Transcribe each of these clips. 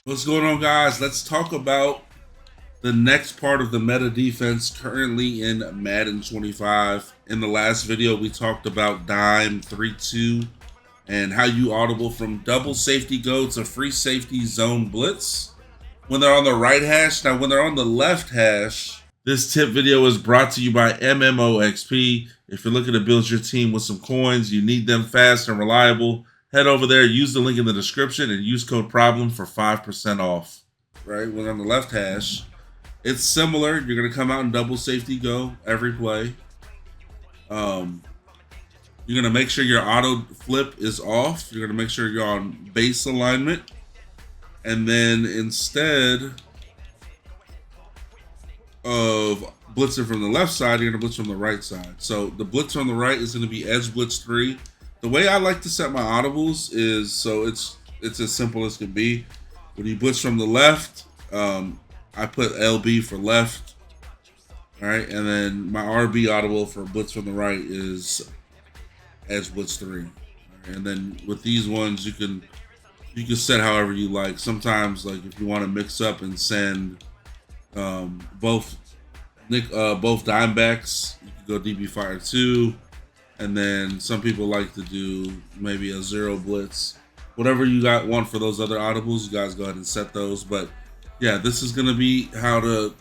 What's going on, guys? Let's talk about the next part of the meta defense currently in Madden 25. In the last video, we talked about dime 3-2 and how you audible from double safety go to free safety zone blitz when they're on the right hash. Now, when they're on the left hash, this tip video is brought to you by MMOXP. If you're looking to build your team with some coins, you need them fast and reliable, head over there, use the link in the description, and use code PROBLEM for 5% off. Right, when on the left hash, it's similar. You're going to come out and double safety go every play. You're going to make sure your auto flip is off. You're going to make sure you're on base alignment. And then instead of blitzing from the left side, you're going to blitz from the right side. So the blitz on the right is going to be edge blitz 3. The way I like to set my audibles is, so it's as simple as can be. When you blitz from the left, I put LB for left. All right, and then my RB audible for blitz from the right is edge blitz 3. Right, and then with these ones, you can set however you like. Sometimes, like if you want to mix up and send both dime backs, you can go DB fire 2, and then some people like to do maybe a 0 blitz. Whatever you want for those other audibles, you guys go ahead and set those. But yeah, this is gonna be how to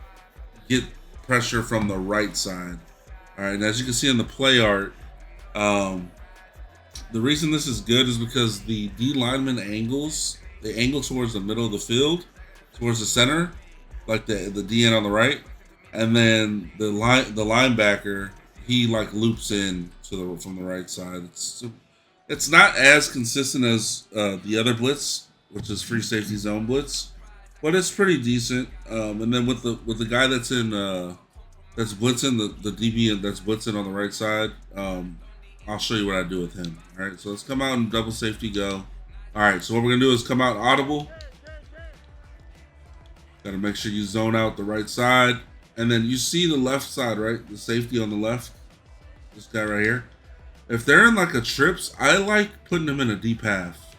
get pressure from the right side. All right, and as you can see in the play art, the reason this is good is because the D lineman angles, they angle towards the middle of the field, towards the center, like the DN on the right, and then the linebacker, he like loops in to from the right side. It's not as consistent as the other blitz, which is free safety zone blitz, but it's pretty decent. And then with the guy that's in that's blitzing, the DB that's blitzing on the right side, I'll show you what I do with him. All right, so let's come out and double safety go. All right, so what we're gonna do is come out audible. Gotta make sure you zone out the right side, and then you see the left side, right? The safety on the left, this guy right here. If they're in like a trips, I like putting them in a deep half.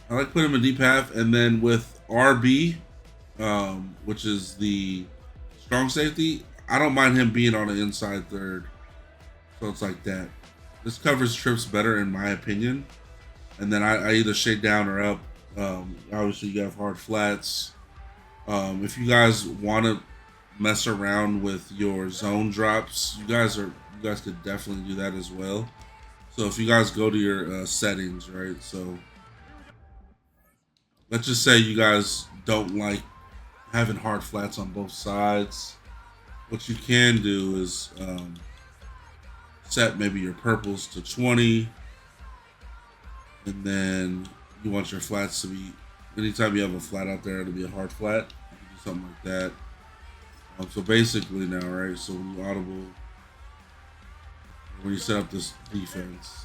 I like putting them in deep half, and then with RB, which is the strong safety, I don't mind him being on the inside third. So it's like that. This covers trips better in my opinion. And then I either shade down or up. Obviously you have hard flats. If you guys want to mess around with your zone drops, you guys could definitely do that as well. So if you guys go to your settings, right? So let's just say you guys don't like having hard flats on both sides. What you can do is set maybe your purples to 20, and then you want your flats to be, anytime you have a flat out there, it'll be a hard flat. You can do something like that. So basically now, right, so when you audible, when you set up this defense,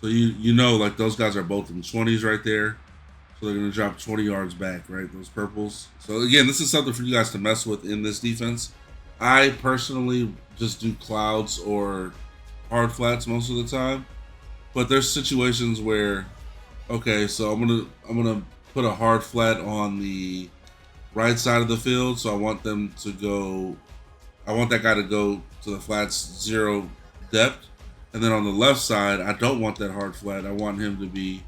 so you know, like those guys are both in 20s right there, so they're going to drop 20 yards back, right, those purples. So again, this is something for you guys to mess with in this defense. I personally just do clouds or hard flats most of the time, but there's situations where, okay, so I'm gonna put a hard flat on the right side of the field, so I want that guy to go to the flats 0 depth, and then on the left side, I don't want that hard flat. I want him to be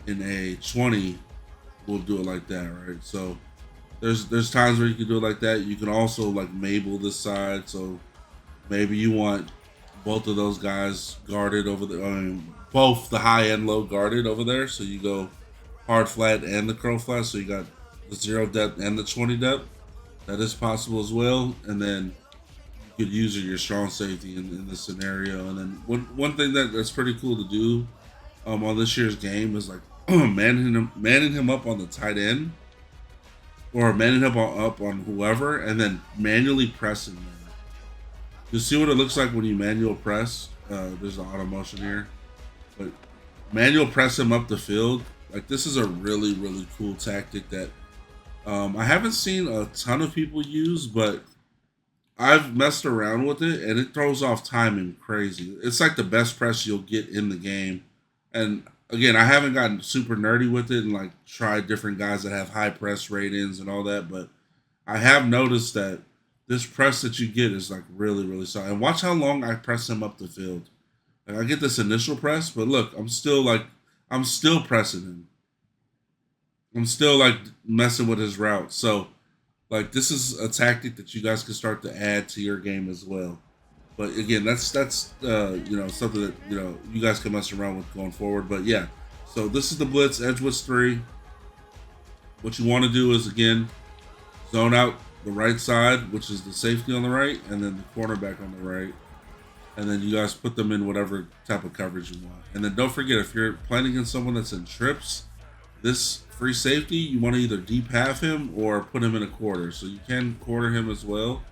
in a 20. We'll do it like that, right? So there's times where you can do it like that. You can also like Mabel this side, so maybe you want both of those guys guarded over there. I mean, both the high and low guarded over there. So you go hard flat and the curl flat. So you got the 0 depth and the 20 depth. That is possible as well. And then you could use your strong safety in this scenario. And then one thing that's pretty cool to do on this year's game is like manning him up on the tight end, or manning him up on whoever, and then manually pressing them. You see what it looks like when you manual press. There's the auto motion here, but manual press him up the field. Like, this is a really, really cool tactic that I haven't seen a ton of people use, but I've messed around with it, and it throws off timing crazy. It's like the best press you'll get in the game, and again, I haven't gotten super nerdy with it and like tried different guys that have high press ratings and all that, but I have noticed that this press that you get is like really, really solid. And watch how long I press him up the field. Like I get this initial press, but look, I'm still pressing him. I'm still like messing with his route. So like this is a tactic that you guys can start to add to your game as well. But again, that's you know, something that you know you guys can mess around with going forward. But yeah, so this is the blitz edge blitz 3. What you want to do is again zone out the right side, which is the safety on the right, and then the cornerback on the right, and then you guys put them in whatever type of coverage you want. And then don't forget, if you're playing against someone that's in trips, this free safety, you want to either deep half him or put him in a quarter. So you can quarter him as well.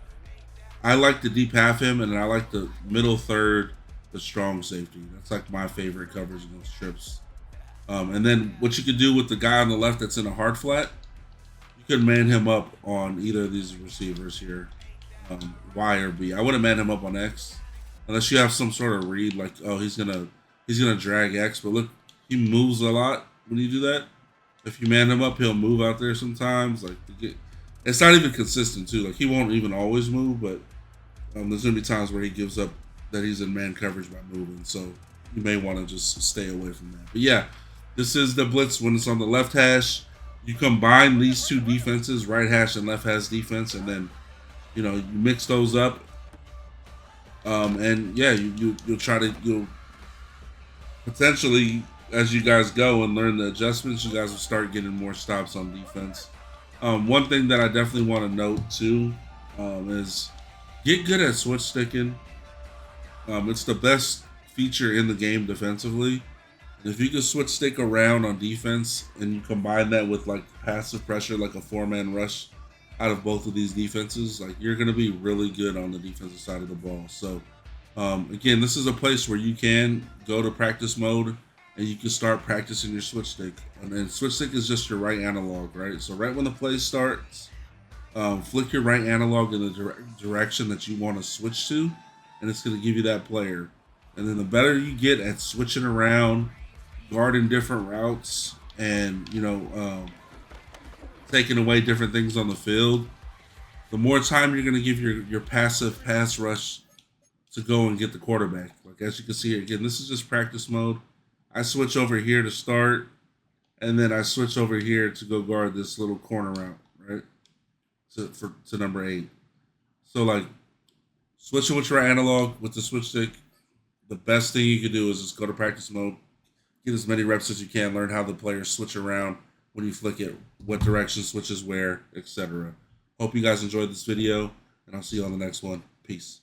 I like to deep half him, and I like the middle third, the strong safety. That's like my favorite coverage in those trips. And then what you could do with the guy on the left that's in a hard flat, you could man him up on either of these receivers here, Y or B. I wouldn't man him up on X, unless you have some sort of read like, oh, he's gonna drag X. But look, he moves a lot when you do that. If you man him up, he'll move out there sometimes. Like it's not even consistent too. Like he won't even always move, but there's gonna be times where he gives up that he's in man coverage by moving. So you may want to just stay away from that. But yeah, this is the blitz when it's on the left hash. You combine these two defenses, right hash and left hash defense, and then you know you mix those up. And yeah, you'll potentially, as you guys go and learn the adjustments, you guys will start getting more stops on defense. One thing that I definitely want to note too is get good at switch sticking. It's the best feature in the game defensively. And if you can switch stick around on defense and you combine that with like passive pressure, like a 4-man rush out of both of these defenses, like you're going to be really good on the defensive side of the ball. So again, this is a place where you can go to practice mode and you can start practicing your switch stick. And then switch stick is just your right analog, right? So right when the play starts, flick your right analog in the direction that you want to switch to, and it's going to give you that player. And then the better you get at switching around, guarding different routes, and you know, taking away different things on the field, the more time you're going to give your passive pass rush to go and get the quarterback. Like as you can see here, again, this is just practice mode. I switch over here to start, and then I switch over here to go guard this little corner route, right? To number 8. So like switching with your analog with the switch stick, the best thing you can do is just go to practice mode, get as many reps as you can, learn how the players switch around when you flick it, what direction switches where, etc. Hope you guys enjoyed this video, and I'll see you on the next one. Peace.